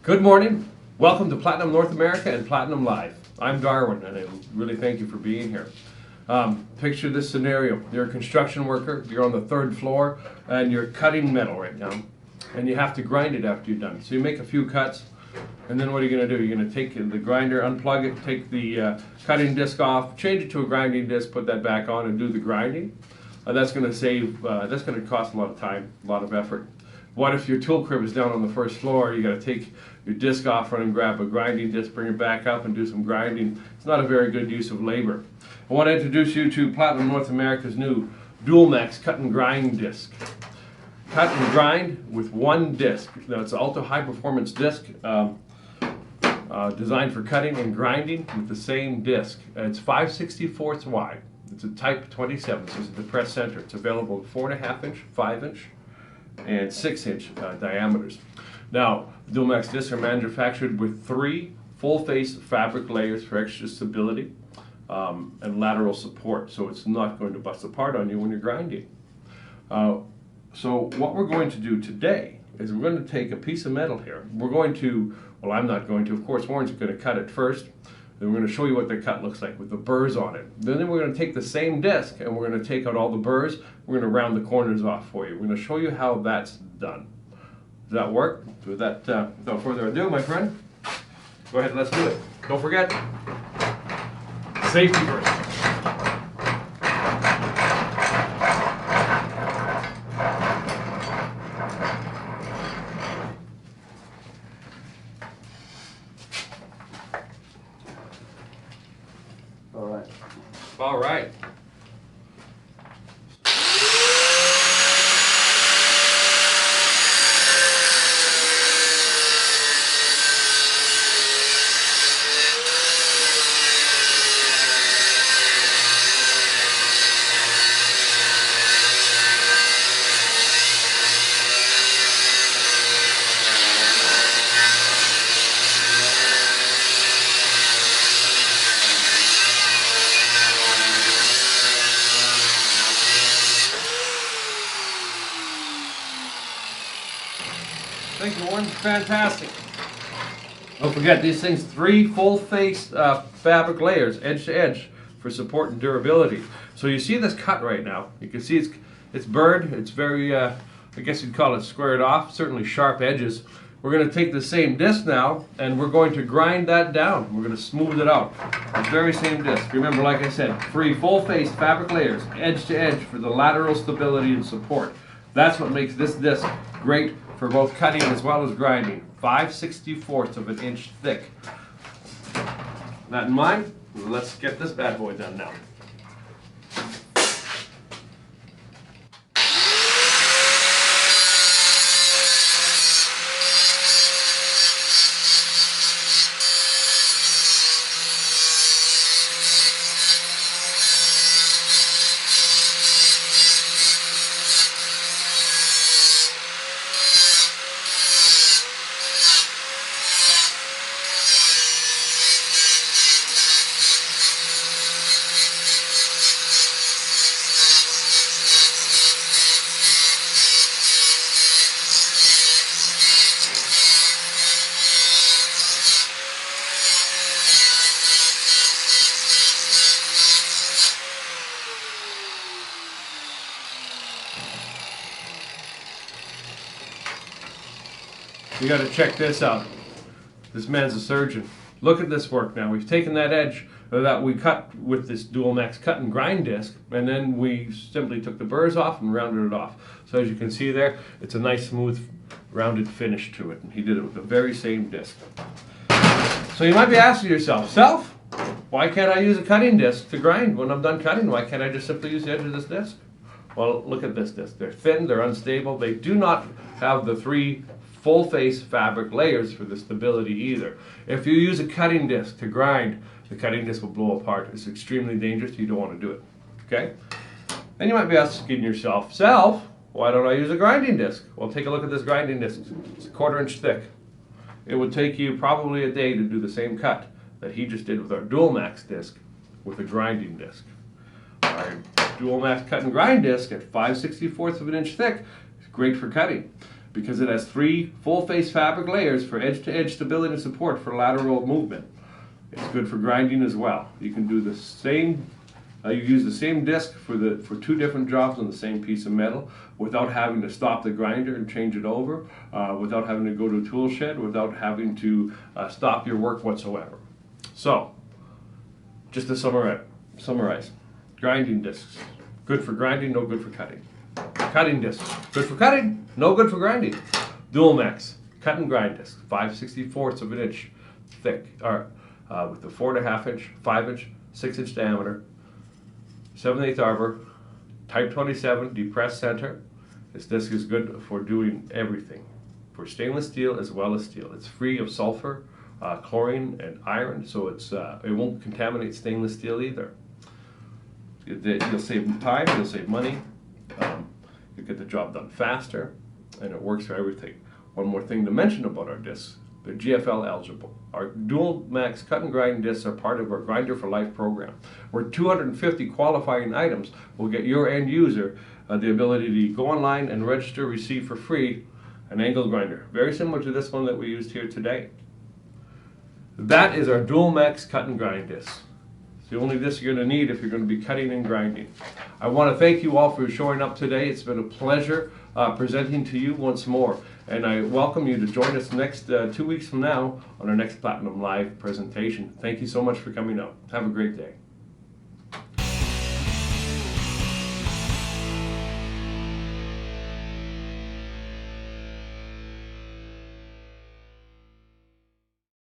Good morning. Welcome to Platinum North America and Platinum Live. I'm Darwin, and I really thank you for being here. Picture this scenario. You're a construction worker, you're on the third floor, and you're cutting metal right now, and you have to grind it after you're done. So you make a few cuts, and then what are you going to do? You're going to take the grinder, unplug it, take the cutting disc off, change it to a grinding disc, put that back on, and do the grinding. That's going to cost a lot of time, a lot of effort. What if your tool crib is down on the first floor? You got to take your disc off, run and grab a grinding disc, bring it back up and do some grinding. It's not a very good use of labor. I want to introduce you to Platinum North America's new DualMAX cut and grind disc. Cut and grind with one disc. Now it's an ultra high performance disc designed for cutting and grinding with the same disc. It's 5/64 wide. It's a type 27, so it's a depressed center. It's available in 4.5 inch, 5 inch, and 6-inch diameters. Now, DualMAX discs are manufactured with 3 full-face fabric layers for extra stability and lateral support, so it's not going to bust apart on you when you're grinding. So what we're going to do today is we're going to take a piece of metal here. We're going to, well, I'm not going to, of course, Warren's going to cut it first. Then we're going to show you what the cut looks like with the burrs on it. Then we're going to take the same disc and we're going to take out all the burrs. We're going to round the corners off for you. We're going to show you how that's done. Does that work? With that, without further ado, my friend, go ahead and let's do it. Don't forget, safety first. All right. Thank you, Warren. Fantastic. Don't forget, these things, 3 full-face fabric layers, edge to edge, for support and durability. So you see this cut right now. You can see it's burred. It's very, I guess you'd call it squared off, certainly sharp edges. We're going to take the same disc now, and we're going to grind that down. We're going to smooth it out. The very same disc. Remember, like I said, 3 full-face fabric layers, edge to edge, for the lateral stability and support. That's what makes this disc great for both cutting as well as grinding. 5/64 of an inch thick. That in mind, let's get this bad boy done now. You got to check this out. This man's a surgeon. Look at this work now. We've taken that edge that we cut with this DualMAX cut and grind disc, and then we simply took the burrs off and rounded it off. So as you can see there, it's a nice, smooth, rounded finish to it. And he did it with the very same disc. So you might be asking yourself, why can't I use a cutting disc to grind when I'm done cutting? Why can't I just simply use the edge of this disc? Well, look at this disc. They're thin, they're unstable. They do not have the 3 full-face fabric layers for the stability either. If you use a cutting disc to grind, the cutting disc will blow apart. It's extremely dangerous. You don't want to do it. Okay? Then you might be asking yourself, why don't I use a grinding disc? Well, take a look at this grinding disc. It's a 1/4 inch thick. It would take you probably a day to do the same cut that he just did with our DualMAX disc with a grinding disc. Our DualMAX cut and grind disc at 5/64 of an inch thick is great for cutting. because it has 3 full-face fabric layers for edge-to-edge stability and support for lateral movement. It's good for grinding as well. You can do the same, you use the same disc for 2 different jobs on the same piece of metal without having to stop the grinder and change it over, without having to go to a tool shed, without having to stop your work whatsoever. So, just to summarize, grinding discs, good for grinding, no good for cutting. Cutting discs, good for cutting, no good for grinding. DualMAX, cut and grind disc, 5/64 of an inch thick, with the 4.5 inch, 5 inch, 6 inch diameter, 7/8 arbor, type 27, depressed center. This disc is good for doing everything, for stainless steel as well as steel. It's free of sulfur, chlorine, and iron, so it won't contaminate stainless steel either. You'll save time, you'll save money, you'll get the job done faster, and it works for everything. One more thing to mention about our discs: they're GFL eligible. Our DualMAX cut and grind discs are part of our Grinder for Life program, where 250 qualifying items will get your end user the ability to go online and register, receive for free an angle grinder, very similar to this one that we used here today. That is our DualMAX cut and grind disc. It's the only disc you're going to need if you're going to be cutting and grinding. I want to thank you all for showing up today. It's been a pleasure presenting to you once more, and I welcome you to join us next 2 weeks from now on our next Platinum Live presentation. Thank you so much for coming out. Have a great day.